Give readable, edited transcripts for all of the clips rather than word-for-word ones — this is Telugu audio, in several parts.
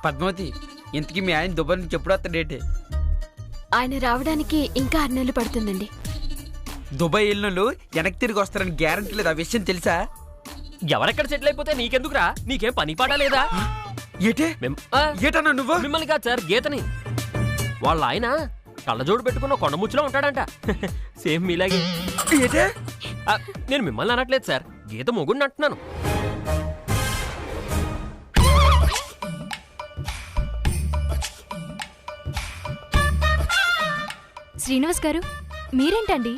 పద్మావతి, ఇంతకీ మీ ఆయన దుబాయ్ నుంచి ఎప్పుడు వస్తాడేంటి? ఆయన రావడానికి ఇంకా 6 నెలలు పడుతుందండి. దుబాయ్ వెళ్ళినోళ్ళు వెనక్కి తిరిగి వస్తారని గ్యారంటీ లేదు, ఆ విషయం తెలుసా? ఎవరెక్కడ సెటిల్ అయిపోతే నీకెందుకురా? నీకేం పని పాడా లేదా? ఏటన్నా నువ్వు? మిమ్మల్ని కాదు సార్, గీతని. వాళ్ళ ఆయన కళ్ళజోడు పెట్టుకున్న కొండముచ్చులో ఉంటాడంట. సేమ్ మీలాగే. నేను మిమ్మల్ని అనట్లేదు సార్, గీత మొగుడిని అంటున్నాను. శ్రీనివాస్ గారు, మీరేంటండి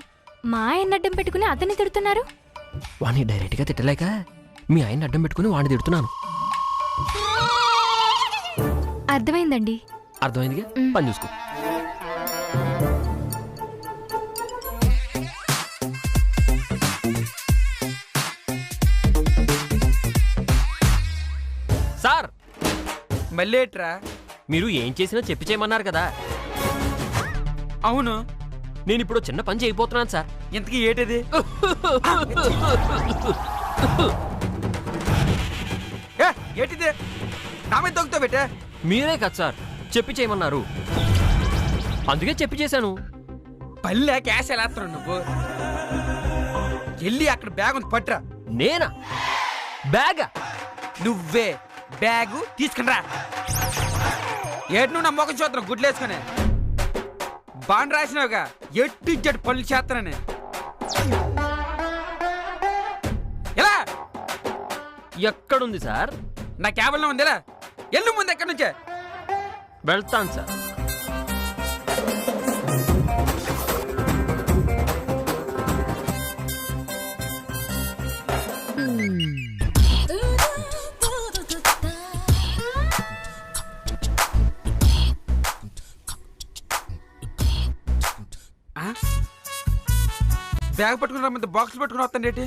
మా ఆయన అడ్డం పెట్టుకుని అతన్ని తిడుతున్నారు? వాణ్ణి డైరెక్ట్ గా తిట్టలేక మీ ఆయన అడ్డం పెట్టుకుని వాణ్ణి తిడుతున్నాను. అర్థమైందండి. అర్థమైందిగా, పని చూసుకో. సార్ మళ్ళేట్రా? మీరు ఏం చేసినా చెప్పి చేయమన్నారు కదా. అవును, నేను ఇప్పుడు చిన్న పని చేయబోతున్నాను సార్. ఇంతకీ ఏటది? ఏటిది? నా మీద తొక్కుతో పెట్టా. మీరే కదా సార్ చెప్పి చేయమన్నారు, అందుకే చెప్పి చేశాను. పల్లె క్యాష్ ఎలా నువ్వు? వెళ్ళి అక్కడ బ్యాగ్ ఉంది పట్టురా. నేనా? బ్యాగా? నువ్వే బ్యాగు తీసుకుని రా. ఏడు నువ్వు నా మొక్క చూద్దాం గుడ్లేసుకునే బాండ్ రాసినావుగా, ఎట్టు ఇచ్చాడు పనులు చేస్తానని. ఎలా? ఎక్కడుంది సార్? నా క్యాబిన్లో ఉంది. ఎలా ఎల్లు ముందు ఎక్కడి నుంచే? వెళ్తాను సార్. బ్యాగ్ పట్టుకుని రమ్మంటే బాక్స్ పట్టుకుని వస్తాండి.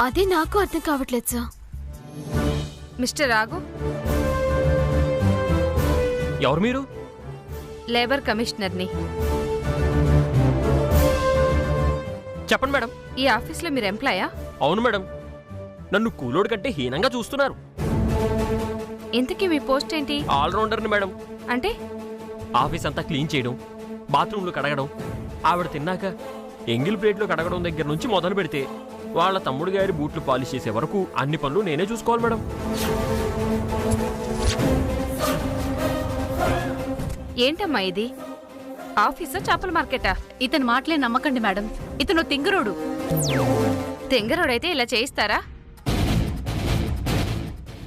అదే నాకు అర్థం కావట్లేదు సార్. మిస్టర్ రాఘు, ఎవరు మీరు? లేబర్ కమిషనర్ని. చెప్పండి మేడం. ఈ ఆఫీస్లో మీరు ఎంప్లాయా? అవును మేడం, నన్ను కూలోడు కంటే హీనంగా చూస్తున్నారు. ఇంతకీ మీ పోస్ట్ ఏంటి? ఆల్రౌండర్ని మేడం. అంటే ఆఫీస్ అంతా క్లీన్ చేయడం, బాత్రూంలో కడగడం, ఆవిడ తిన్నాక ఎంగిల్ ప్లేట్లో కడగడం దగ్గర నుంచి మొదలు పెడితే వాళ్ళ తమ్ముడు గారి బూట్లు పాలిష్ చేసే వరకు అన్ని పనులు నేనే చూసుకోవాలి మేడం. ఏంటమ్మా ఇది? ఆఫీసా చేపల మార్కెటా? ఇతను మాటలే నమ్మకండి మేడం, ఇతను తింగరోడు. తింగరోడైతే ఇలా చేయిస్తారా?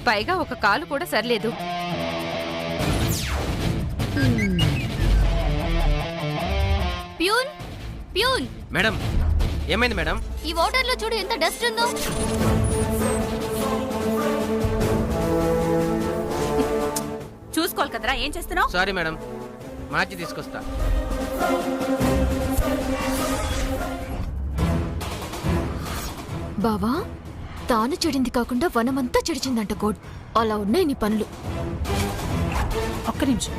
పైగా ఒక కాలు కూడా సరిలేదు. Peon, peon. మేడం, ఏమైంది మేడం? ఈ వాటర్లో చూడు ఎంత డస్ట్ ఉందో. చూసుకోవాలి కదరా, ఏం చేస్తున్నావు? సారీ మేడం, మార్చి తీసుకొస్తా. బావా, తాను చెడింది కాకుండా వనమంతా చెడిచిందంట కోడ్. అలా ఉన్నాయి నీ పనులు. ఒక్క నిమిషం.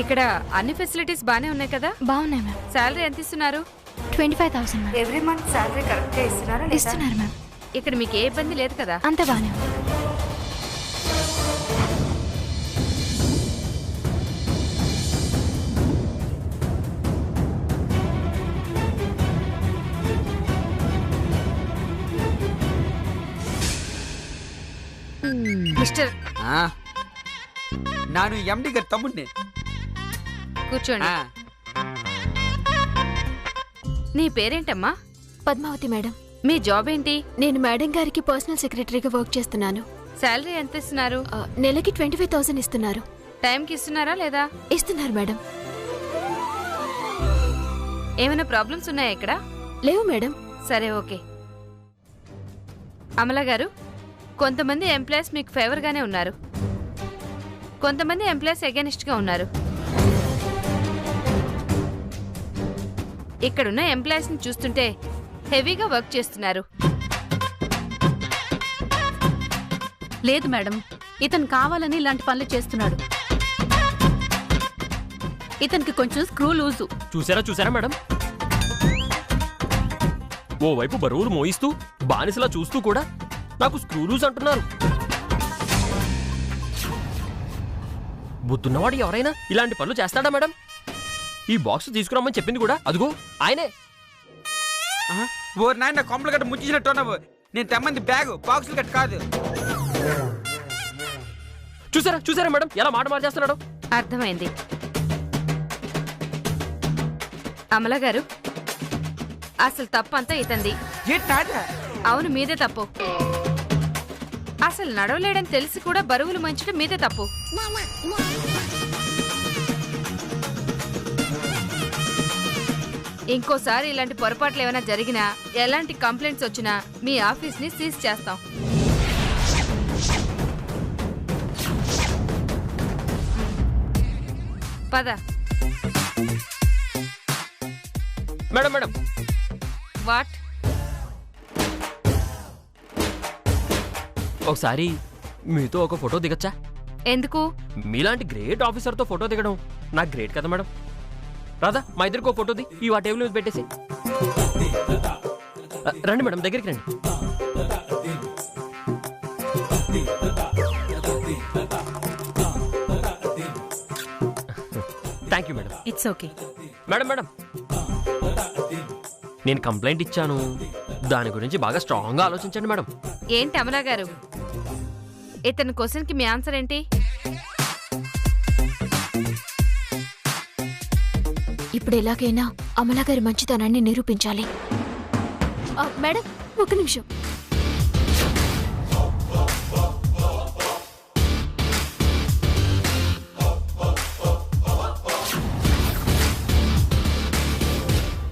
ఇక్కడ అన్ని ఫెసిలిటీస్ బానే ఉన్నాయి కదా? బాగున్నాయి మ్యామ్. శాలరీ ఎంత ఇస్తున్నారు? 25,000 ma'am. Every month salary correct గా ఇస్తున్నారా? ఇస్తున్నారు మ్యామ్. ఇక్కడ మీకు ఏ ఇబ్బంది లేదు కదా? అంత బానే ఉంది. మిస్టర్, నాను ఎండి గారి తమ్ముడిని. కూర్చోండి. నీ పేరేంటమ్మా? పద్మావతి మేడం. మీ జాబ్ ఏంటి? నేను మేడం గారికి పర్సనల్ సెక్రటరీగా వర్క్ చేస్తున్నాను. శాలరీ ఎంత ఇస్తున్నారు? నెలకి 25,000 ఇస్తున్నారు. టైంకి ఇస్తున్నారా లేదా? ఇస్తున్నారు మేడం. ఏమైనా ప్రాబ్లమ్స్ ఉన్నాయా ఇక్కడ? లేవు మేడం. సరే, ఓకే. అమల గారు, కొంతమంది ఎంప్లాయీస్ మీకు ఫేవర్ గానే ఉన్నారు, కొంతమంది ఎంప్లాయీస్ అగైనిస్ట్ గా ఉన్నారు. ఇక్కడున్న ఎంప్లాయీస్ ని చూస్తుంటే హెవీగా వర్క్ చేస్తున్నారు. లేదు మేడం, ఇతను కావాలని ఇలాంటి పనులు చేస్తున్నాడు. ఇతనికి కొంచెం స్క్రూ లూజు. చూసారా మేడం, ఓవైపు బరువులు మోయిస్తూ బానిసలా చూస్తూ కూడా నాకు స్క్రూ లూజ్ అంటున్నారు. బుద్ధున్నవాడు ఎవరైనా ఇలాంటి పనులు చేస్తాడా మేడం? ఈ బాక్స్ తీసుకురామని చెప్పింది కూడా అదిగో ఆయనే. ఓ నాయన కొంపలు గట్ట ముచ్చించినట్టు ఉన్నావు. నేను తెమ్మంది బ్యాగు బాక్సులు గట్ట కాదు. చూసారా మేడం ఎలా మాట మార్చేస్తున్నాడు? అర్థమైంది. అమల గారు, అసలు తప్పంతా ఇతంది. అవును, మీదే తప్పు. అసలు నడవలేడని తెలిసి కూడా బరువులు మంచడం మీదే తప్పు. ఇంకోసారి ఇలాంటి పొరపాట్లు ఏమైనా జరిగినా, ఎలాంటి కంప్లైంట్స్ వచ్చినా మీ ఆఫీస్ ని సీజ్ చేస్తాం. పద. Madam what? ఒకసారి మీతో ఒక ఫోటో దిగచ్చా? ఎందుకు? మీలాంటి గ్రేట్ ఆఫీసర్తో ఫోటో దిగడం నాకు గ్రేట్ కదా మేడం. రాదా మా ఇద్దరికి ఫోటో ది ఈ టేబుల్ మీద పెట్టేసి. రండి మేడం, దగ్గరికి రండి. Thank you madam. It's okay. Madam నేను కంప్లైంట్ ఇచ్చాను, దాని గురించి బాగా స్ట్రాంగ్గా ఆలోచించండి మేడం. ఏంటి అమలా గారు, ఇతని క్వశ్చన్కి మీ ఆన్సర్ ఏంటి? ఇప్పుడు ఎలాగైనా అమలా గారి మంచితనాన్ని నిరూపించాలి. మేడం, ఒక నిమిషం.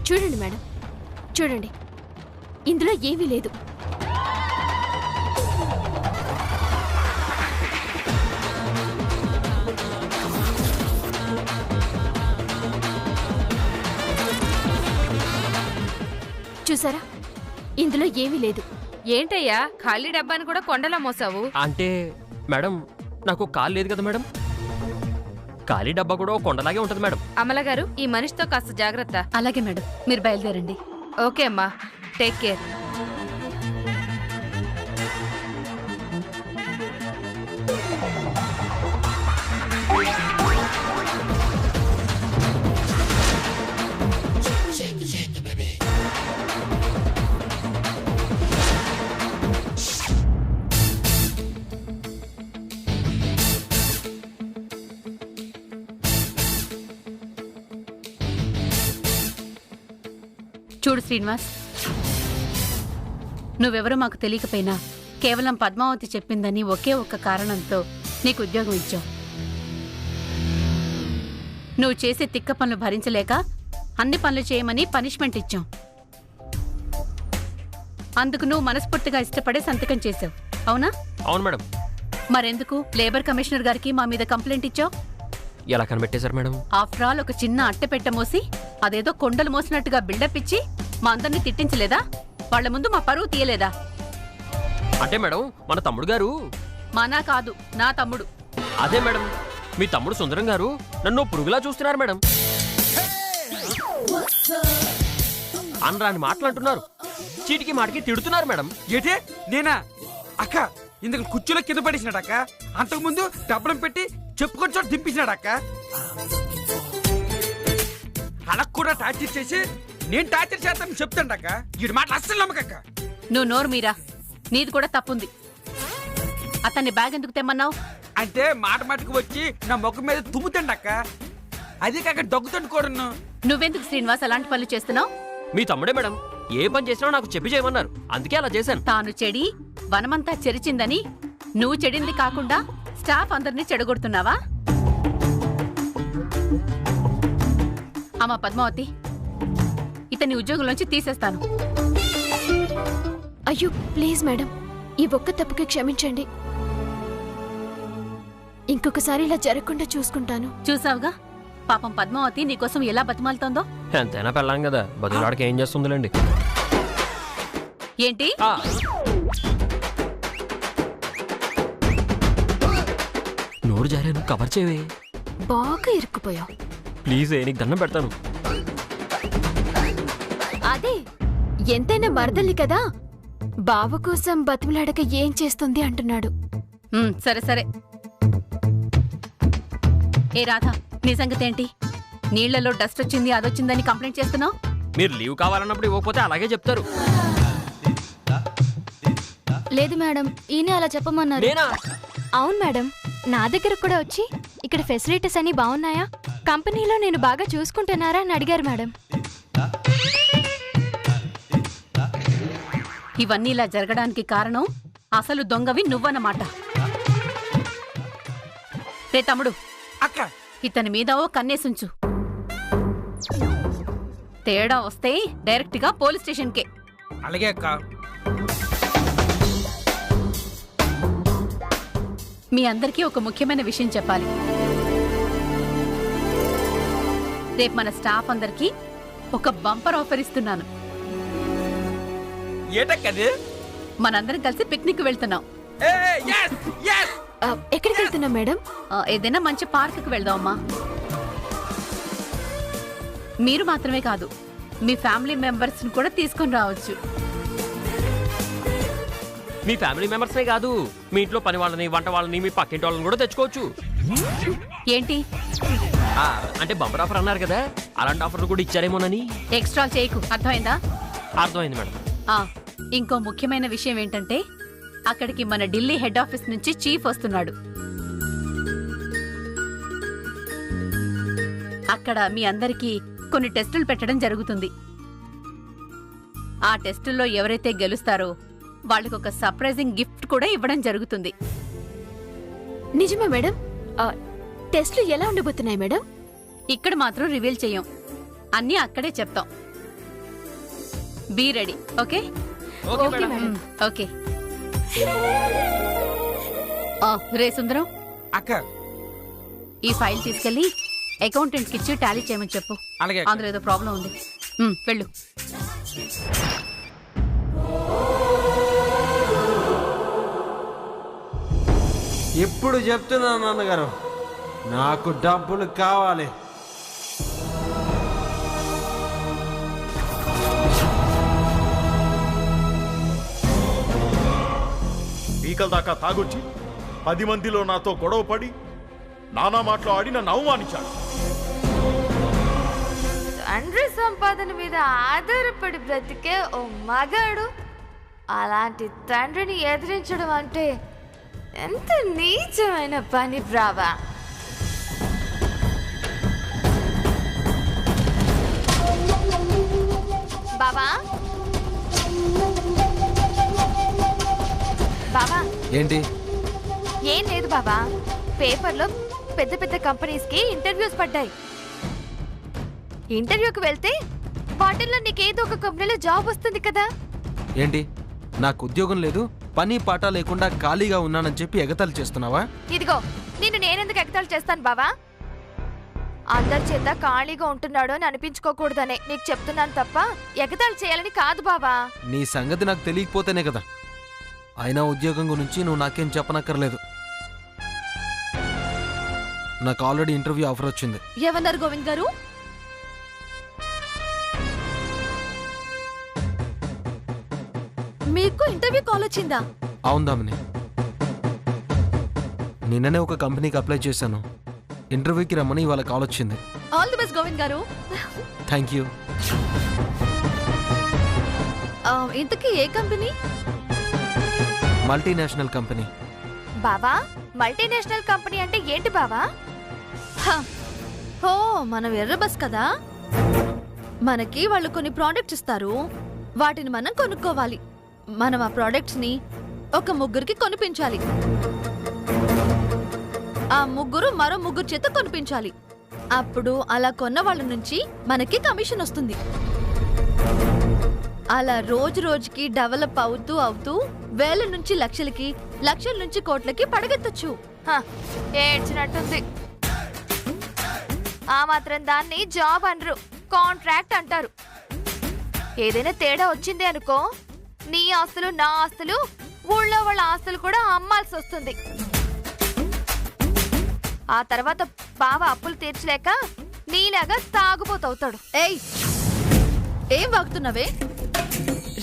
చూడండి మేడం, చూడండి, ఇందులో ఏమీ లేదు. చూసారా, ఇందులో ఏమీ లేదు. ఏంటయ్యా, ఖాళీ డబ్బాని కూడా కొండలా మోసావు? అంటే మేడం నాకు కాలు లేదు కదా మేడం, ఖాళీ డబ్బా కూడా కొండలాగే ఉంటుంది మేడం. అమల గారు, ఈ మనిషితో కాస్త జాగ్రత్త. అలాగే మేడం, మీరు బయలుదేరండి. ఓకే అమ్మా, టేక్ కేర్. చూడు శ్రీనివాస్, నువ్వెవరో మాకు తెలియకపోయినా కేవలం పద్మావతి చెప్పిందని ఒకే ఒక్క కారణంతో నీకు ఉద్యోగం ఇచ్చాం. నువ్వు చేసే తిక్క పనులు భరించలేక అన్ని పనులు చేయమని పనిష్మెంట్ ఇచ్చాం. అందుకు నువ్వు మనస్ఫూర్తిగా ఇష్టపడే సంతకం చేసావు, అవునా? అవును మేడం. మరెందుకు లేబర్ కమిషనర్ గారికి మా మీద కంప్లైంట్ ఇచ్చావు? ఎలా కనిపెట్టేశారు మేడం? ఆఫ్టర్ ఆల్ ఒక చిన్న అట్టెపెట్ట మోసి అదేదో కొండలు మోసినట్టుగా బిల్డప్ ఇచ్చి మా అందరినీ తిట్టించలేదా? వాళ్ల ముందు మా పరువు తీయలేదా? అంటే మేడం మన తమ్ముడు గారు. మానా కాదు, నా తమ్ముడు. అదే మేడం, మీ తమ్ముడు సుందరం గారు నన్ను పురుగులా చూస్తున్నారు మేడం. అనరాని మాటలు అంటున్నారు, చీటికి మాటికి తిడుతున్నారు మేడం. ఏటే నేనా? అక్క, ఇందుకు కుర్చీలో కింద పడేసినాడు అక్క. అంతకుముందు డబ్బులం పెట్టి చెప్పుకొని చోట దింపించినాడు అక్క. అలా కూడా టార్చర్ చేసి నేను టార్చర్ చేస్తానని చెప్తాను అక్క. వీడి మాట అస్సలు నమ్మకక్క. నువ్వు నోరు మీరా, నీది కూడా తప్పుంది. అతన్ని బ్యాగ్ ఎందుకు తెమ్మన్నావు? అంటే మాట మాటకు వచ్చి నా ముఖం మీద తుమ్ముతాండి అక్క. అది కాక దగ్గుతాండి కూడా. నువ్వెందుకు శ్రీనివాస్ అలాంటి పనులు చేస్తున్నావు? మీ తమ్ముడే మేడం, ఏ పని చేసినా నాకు చెప్పి చేయమన్నారు, అందుకే అలా చేశాను. తాను చెడి వనమంతా చెరిచిందని నువ్వు చెడింది కాకుండా స్టాఫ్ అందరినీ చెడగొడుతున్నావా? అమ్మా పద్మావతి, ఇతని ఉద్యోగంలోంచి తీసేస్తాను. అయ్యో ప్లీజ్ మేడం, ఈ ఒక్క తప్పుకి క్షమించండి. ఇంకొకసారి ఇలా జరగకుండా చూసుకుంటాను. చూసావుగా, పాపం పద్మావతి నీకోసం ఎలా బతిమాలుతోందో. ఎంతైనా పెళ్ళాం కదా, బదులాడికి ఏం చేస్తుందిలేండి. ఏంటి? నోరు జారాను, కవర్ చేయవే. బాగా ఇరుక్కుపోయావు. ప్లీజ్ నీకు దండం పెడతాను. అదే ఎంతైనా మరదల్ని కదా, బావ కోసం బతిమలాడక ఏం చేస్తుంది అంటున్నాడు. సరే సరే. ఏ రాధా, నీ సంగతేంటి? నీళ్లలో డస్ట్ వచ్చింది అదొచ్చిందని కంప్లైంట్ చేస్తున్నావు. మీరు లీవ్ కావాలన్నప్పుడు ఇవ్వకపోతే అలాగే చెప్తారు. లేదు మేడం, ఈయన అలా చెప్పమన్నారు. నేనా? అవును మేడం, నా దగ్గర కూడా వచ్చి ఇక్కడ ఫెసిలిటీస్ అన్ని బాగున్నాయా, కంపెనీలో నేను బాగా చూసుకుంటున్నారా అని అడిగారు మేడం. ఇవన్నీ ఇలా జరగడానికి కారణం అసలు దొంగవి నువ్వన్నమాట. రే తమ్ముడు, అక్క ఇతని మీద ఓ కన్నేసుంచు. తేడా వస్తే డైరెక్ట్ గా పోలీస్ స్టేషన్కే. అలాగే అక్క. మీ అందరికీ ఒక ముఖ్యమైన విషయం చెప్పాలి. రేపు మన స్టాఫ్ అందరికీ ఒక బంపర్ ఆఫర్ ఇస్తున్నాను. ఏటక్కది? మనందరం కలిసి పిక్నిక్ వెళ్తున్నాం. ఎక్కడికి వెళ్తున్నాం మేడం? ఏదైనా మంచి పార్కుకి వెళ్దామమ్మా. మీరు మాత్రమే కాదు, మీ ఫ్యామిలీ మెంబర్స్ కూడా తీసుకొని రావచ్చు. మీ ఫ్యామిలీ మెంబర్సే కాదు, మీ ఇంట్లో పని వాళ్ళని, వంట వాళ్ళని, మీ పక్కింటి వాళ్ళని కూడా తెచ్చుకోవచ్చు. ఏంటి అంటే బంపర్ ఆఫర్ అన్నారు కదా, అలాంటి ఆఫర్లు కూడా ఇచ్చారేమోనని. ఎక్స్ట్రా చేయకు, అర్థమైందా? అర్థమైంది మేడం. ఇంకో ముఖ్యమైన విషయం ఏంటంటే, అక్కడికి మన ఢిల్లీ హెడ్ ఆఫీస్ నుంచి చీఫ్ వస్తున్నాడు. అక్కడ మీ అందరికీ కొన్ని టెస్టులు పెట్టడం జరుగుతుంది. ఆ టెస్టుల్లో ఎవరైతే గెలుస్తారో వాళ్ళకి ఒక సర్ప్రైజింగ్ గిఫ్ట్ కూడా ఇవ్వడం జరుగుతుంది. నిజమా మేడం? టెస్ట్లు ఎలా ఉండబోతున్నాయి మేడం? ఇక్కడ మాత్రం రివీల్ చెయ్యం, అన్నీ అక్కడే చెప్తాం. Be ready. Okay okay madam. Okay. రే సుందరం, అక్క ఈ ఫైల్ తీసుకెళ్లి అకౌంటెంట్ కి ఇచ్చి టాలీ చేయమని చెప్పు. అలాగే. అందులో ఏదో ప్రాబ్లం ఉంది. వెళ్ళు. ఇప్పుడు చెప్తున్నాను నాన్నగారు, నాకు డబ్బులు కావాలి. పీకల దాకా తాగొచ్చి 10 మందిలో నాతో గొడవ పడి నానా మాటలు ఆడి నన్ను అవమానించాడు. తండ్రి సంపాదన మీద ఆధారపడి బ్రతికే ఓ మగాడు అలాంటి తండ్రిని ఎదిరించడం అంటే ఎంత నీచమైన పని బ్రావా. బాబా బాబా ఏంటి? ఏం లేదు బాబా, పేపర్లో పెద్ద పెద్ద కంపెనీస్ కి ఇంటర్వ్యూస్ పడ్డాయి. ఇంటర్వ్యూకి వెళ్తే వాటిల్లో నీకేదో ఒక కంపెనీలో జాబ్ వస్తుంది కదా. ఏంటి, నాకు ఉద్యోగం లేదు, పని పాట లేకుండా ఖాళీగా ఉన్నానని చెప్పి ఎగతాళి చేస్తున్నావా? ఇదిగో, నేనెందుకు ఎగతాళి చేస్తాను బావా? అందరి చేత ఖాళీగా ఉంటున్నాడు అని అనిపించుకోకూడదనే నీకు చెప్తున్నాను తప్ప ఎగతాళి చేయాలని కాదు బావా. నీ సంగతి నాకు తెలియకపోతేనే కదా. అయినా ఉద్యోగం గురించి నువ్వు నాకేం చెప్పనక్కర్లేదు. నాకు ఆల్రెడీ ఇంటర్వ్యూ ఆఫర్ వచ్చింది. ఏమన్నారు గోవింద్ గారు? మీకు ఇంటర్వ్యూ కాల్ వచ్చిందా? అవుందామని నిన్ననే ఒక కంపెనీకి అప్లై చేశాను. ఇంటర్వ్యూకి రమ్మని ఇవాళ కాల్ వచ్చింది. ఆల్ ది బెస్ట్ గోవింద్ గారు. Thank you. ఇంతకీ ఏ కంపెనీ? Multinational company. బావా, మల్టీనేషనల్ కంపెనీ అంటే ఏంటి బావా? హో, మనం ఎర్ర బస్ కదా. మనకి వాళ్ళు కొన్ని ప్రోడక్ట్స్ ఇస్తారు, వాటిని మనం కొనుక్కోవాలి. మనం ఆ ప్రోడక్ట్స్ ని ఒక ముగ్గురికి కొనిపించాలి. ఆ ముగ్గురు మరో ముగ్గురు చేత కొనిపించాలి. అప్పుడు అలా కొన్న వాళ్ళ నుంచి మనకి కమిషన్ వస్తుంది. అలా రోజు రోజుకి డెవలప్ అవుతూ అవుతూ వేల నుంచి లక్షలకి, లక్షల నుంచి కోట్లకి పడగెత్తొచ్చు. ఏడ్చినట్టుంది. ఆ మాత్రం దాన్ని జాబ్ అనరు, కాంట్రాక్ట్ అంటారు. ఏదైనా తేడా వచ్చింది అనుకో, నీ ఆస్తులు, నా ఆస్తులు, ఊళ్ళో వాళ్ళ ఆస్తులు కూడా అమ్మాల్సి వస్తుంది. ఆ తర్వాత బావ అప్పులు తీర్చలేక నీలాగా తాగుబోతవుతాడు. ఏయ్, ఏం వాగుతున్నావే?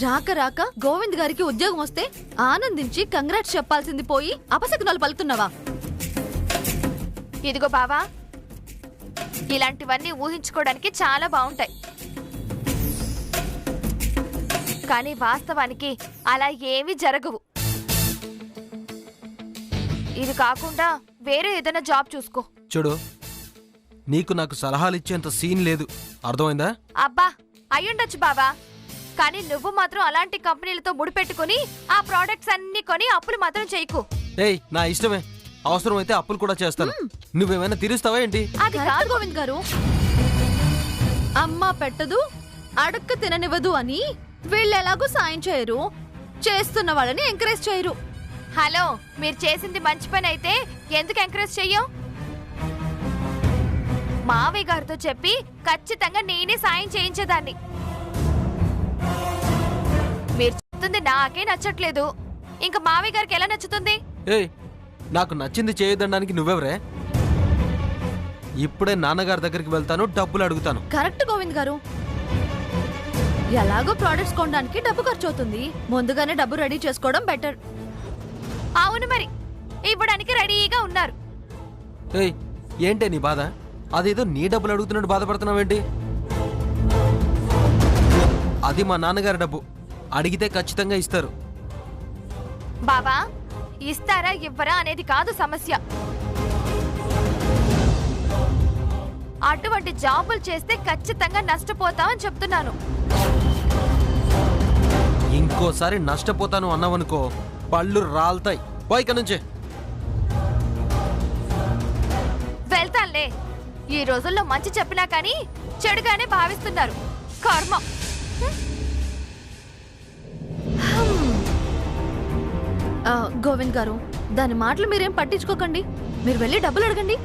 రాక రాక గోవింద్ గారికి ఉద్యోగం వస్తే ఆనందించి కంగ్రాట్స్ చెప్పాల్సింది పోయి అపశకునాలు పలుకుతున్నావా? ఇదిగో బావా, ఇలాంటివన్నీ ఊహించుకోవడానికి చాలా బాగుంటాయి, కానీ వాస్తవానికి అలా ఏమీ జరగవు. ఇది కాకుండా వేరే ఏదైనా జాబ్ చూసుకో. చూడు, నీకు నాకు సలహాలు ఇచ్చేంత సీన్ లేదు, అర్థమైందా? అబ్బా అయ్యుండొచ్చు బావా, కానీ నువ్వు మాత్రం అలాంటి కంపెనీలతో ముడిపెట్టుకుని ఆ ప్రోడక్ట్స్ అన్ని కొని అప్పులు మాత్రం చేయకు. ఏయ్, నా ఇష్టమే, అవసరమైతే అప్పులు కూడా చేస్తాను. నువ్వేమైనా తీరుస్తావా ఏంటి? అది కాదు గోవింద్ గారు, అమ్మ పెట్టదు అడక్క తిననివ్వదు అని వీళ్ళు ఎలాగో సాయం చేయరు, చేస్తున్న వాళ్ళని ఎంకరేజ్ చేయరు. హలో, మీరు చేసింది మంచి పని అయితే ఎందుకు ఎంకరేజ్ చెయ్యం? మావయ్య గారితో చెప్పి ఖచ్చితంగా నేనే సాయం చేయించేదాన్ని. మీరు చెప్తుంది నాకే నచ్చట్లేదు, ఇంకా మావయ్య గారికి ఎలా నచ్చుతుంది? ఏయ్, నాకు నచ్చింది చేయొద్దనడానికి నువ్వెవరే? ఇప్పుడే నాన్నగారి దగ్గరికి వెళ్తాను, డబ్బులు అడుగుతాను. కరెక్ట్ గోవింద్ గారు, ఎలాగో ప్రోడక్ట్స్ కొనడానికి డబ్బు ఖర్చు అవుతుంది, ముందుగానే డబ్బు రెడీ చేసుకోవడం బెటర్. అవును, మరి ఇవ్వడానికి రెడీగా ఉన్నారు. ఏయ్, ఏంటే నీ బాధ? అదేదో నీ డబ్బులు అడుగుతున్నట్టు బాధపడుతున్నావేంటి? అది మా నాన్నగారి డబ్బు, అడిగితే ఖచ్చితంగా ఇస్తారు. బాబా, ఇస్తారా ఇవ్వరా అనేది కాదు సమస్య. అటువంటి జాబులు చేస్తే ఖచ్చితంగా నష్టపోతామని చెప్తున్నాను. ఇంకోసారి నష్టపోతాను అన్నావనుకో, పళ్ళు రాల్తాయి. పోయిక నుంచి వెళ్తానులే. ఈ రోజుల్లో మంచి చెప్పినా కానీ చెడుగానే భావిస్తున్నారు. కర్మ. గోవింద్ గారు, దాని మాటలు మీరేం పట్టించుకోకండి, మీరు వెళ్ళి డబ్బులు అడగండి.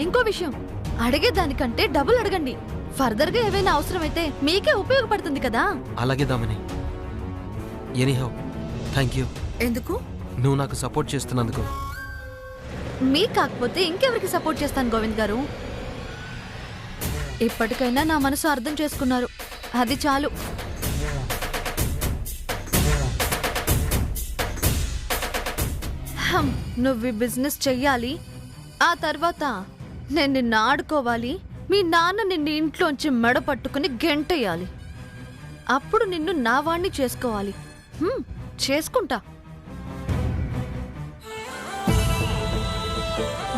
ఇంకో విషయం, అడిగేదానికంటే డబ్బులు అడగండి. ఫర్దర్ గా ఏవైనా అవసరమైతే మీకే ఉపయోగపడుతుంది కదా. అలాగే దామని. Anyhow, thank you. ఎందుకు? నువ్వు నాకు సపోర్ట్ చేస్తున్నందుకు. మీ కాకపోతే ఇంకెవరికి సపోర్ట్ చేస్తాను గోవింద్ గారు. ఇప్పటికైనా నా మనసు అర్థం చేసుకున్నారు, అది చాలు. నువ్వు ఈ బిజినెస్ చెయ్యాలి, ఆ తర్వాత నేను నిన్ను ఆడుకోవాలి, మీ నాన్న నిన్ను ఇంట్లోంచి మెడ పట్టుకుని గెంటేయాలి, అప్పుడు నిన్ను నా వాణ్ణి చేసుకోవాలి. చేసుకుంటా.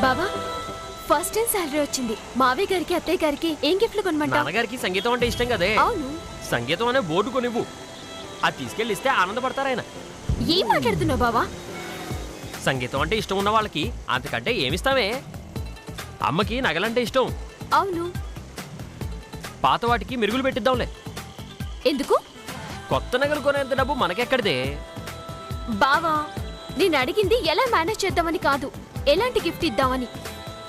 బాబా, ఫస్ట్ టైం శాలరీ వచ్చింది. మావయ్య గారికి అత్తయ్య గారికి ఏం గిఫ్ట్లు కొనమంటావు? నాన్నగారికి సంగీతం అంటే ఇష్టం కదే. అవును. సంగీతం అనే బోర్డు కొనివ్వు, అది తీసుకెళ్ళి ఇస్తే ఆనందపడతారాయన. ఏం మాట్లాడుతున్నావు బావా? సంగీతం అంటే ఇష్టం ఉన్న వాళ్ళకి అంతకంటే ఏమిస్తామే? అమ్మకి నగలంటే ఇష్టం. అవును. పాత వాటికి మెరుగులు పెట్టిద్దాంలే. ఎందుకు? కొత్త నగలు కొనేంత డబ్బు మనకెక్కడిదే? బావా, నేను అడిగింది ఎలా మేనేజ్ చేద్దామని కాదు, ఎలాంటి గిఫ్ట్ ఇద్దామని.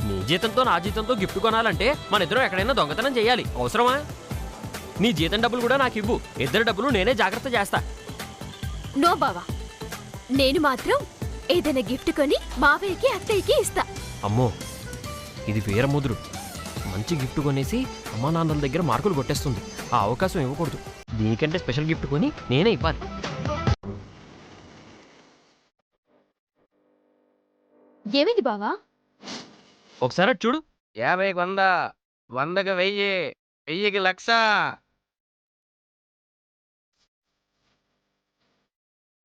నీ జీతంతో నా జీతంతో గిఫ్ట్ కొనాలంటే మన ఇద్దరం ఎక్కడైనా దొంగతనం చేయాలి. అవసరమా? నీ జీతం డబ్బులు కూడా నాకు ఇవ్వు, ఇద్దరు డబ్బులు నేనే జాగ్రత్త చేస్తా. నో బావా, నేను మాత్రం ఏదైనా గిఫ్ట్ కొని మావయ్యకి అత్తయ్యకి ఇస్తా. అమ్మో, ఇది వేరే ముదురు. మంచి గిఫ్ట్ కొనేసి అమ్మా నాన్నల దగ్గర మార్కులు కొట్టేస్తుంది. ఆ అవకాశం ఇవ్వకూడదు. దీనికంటే స్పెషల్ గిఫ్ట్ కొని నేనే ఇవ్వాలి. ఏమైంది బావా? ఒకసారి చూడు. 50కి 100, 100కి 1000, 1000కి 1,00,000.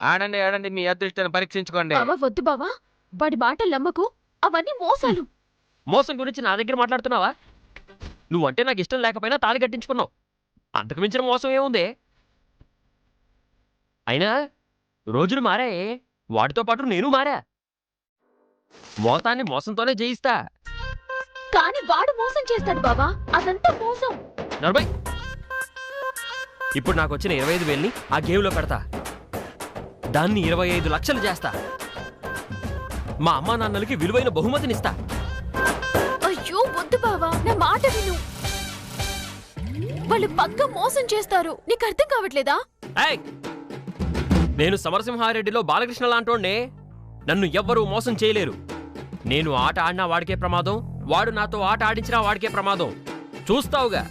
ఆడండి ఆడండి, మీ అదృష్టాన్ని పరీక్షించుకోండి. బావా వద్దు బావా, వాడి మాటలు నమ్మకు, అవన్నీ మోసాలు. మోసం గురించి నా దగ్గర మాట్లాడుతున్నావా? నువ్వంటే నాకు ఇష్టం లేకపోయినా తాళి కట్టించుకున్నావు. అంతకు మించిన మోసం ఏముంది? అయినా రోజులు మారాయే, వాటితో పాటు నేను మారా. మోసాన్ని మోసంతోనే జయిస్తా. కానీ వాడు మోసం చేస్తాడు బావా, అదంతా మోసం. నలభై. ఇప్పుడు నాకు వచ్చిన 25,000ని ఆ గేమ్లో పెడతా. దాన్ని 25 లక్షలు చేస్తా. మా అమ్మా నాన్నలకి విలువైన బహుమతినిస్తా. అయ్యో వద్దు బావా, నా మాట విను. వాళ్ళు పక్క మోసం చేస్తారు, నీకు అర్థం కావట్లేదా? ఏయ్! నేను సమరసింహారెడ్డిలో బాలకృష్ణ లాంటోడ్నే. నన్ను ఎవ్వరూ మోసం చేయలేరు. నేను ఆట ఆడినా వాడికే ప్రమాదం, వాడు నాతో ఆట ఆడించినా వాడికే ప్రమాదం. చూస్తావుగా.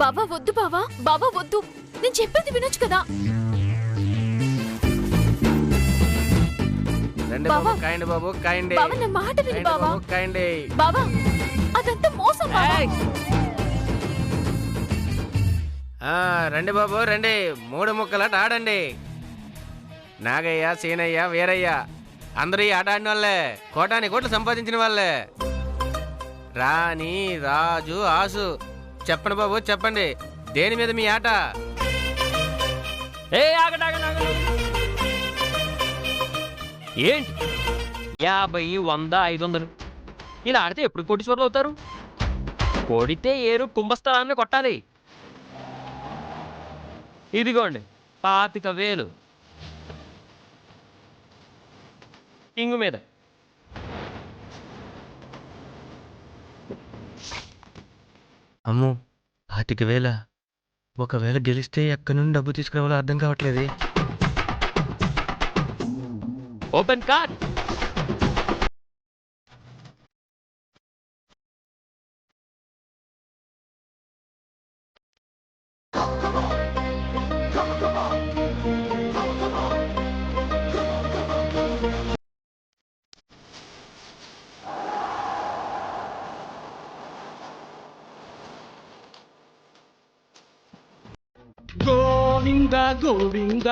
బావా వద్దు బావా, బావా వద్దు. నేను చెప్పేది వినొచ్చు కదా. రండి బావా. బాబు కాయండి బాబు కాయండి బావా నా మాట విను కాయండి బావా. బాబు కాయండి. బావా అదంతా మోసం బావా. రండి బాబు రండి, 3 ముక్కలాట ఆడండి. నాగయ్య, సీనయ్య, వీరయ్య అందరూ ఈ ఆట ఆడిన వాళ్ళే, కోటాని కోట్లు సంపాదించిన వాళ్ళే. రాణి, రాజు, ఆసు చెప్పండి బాబు చెప్పండి, దేని మీద మీ ఆట? ఏ ఆగండి ఆగండి ఆగండి. ఏంటి 50, 100, 500 ఇలా ఆడితే ఎప్పుడు కోటీశ్వరులు అవుతారు? కొడితే ఏరు కుంభస్థలాన్ని కొట్టాలి. ఇదిగోండి 25,000 ఇంగు మీద. అమ్మో 25,000. ఒకవేళ గెలిస్తే ఎక్కడి నుండి డబ్బు తీసుకురావాలో అర్థం కావట్లేదు. Open card. గోవింద గోవింద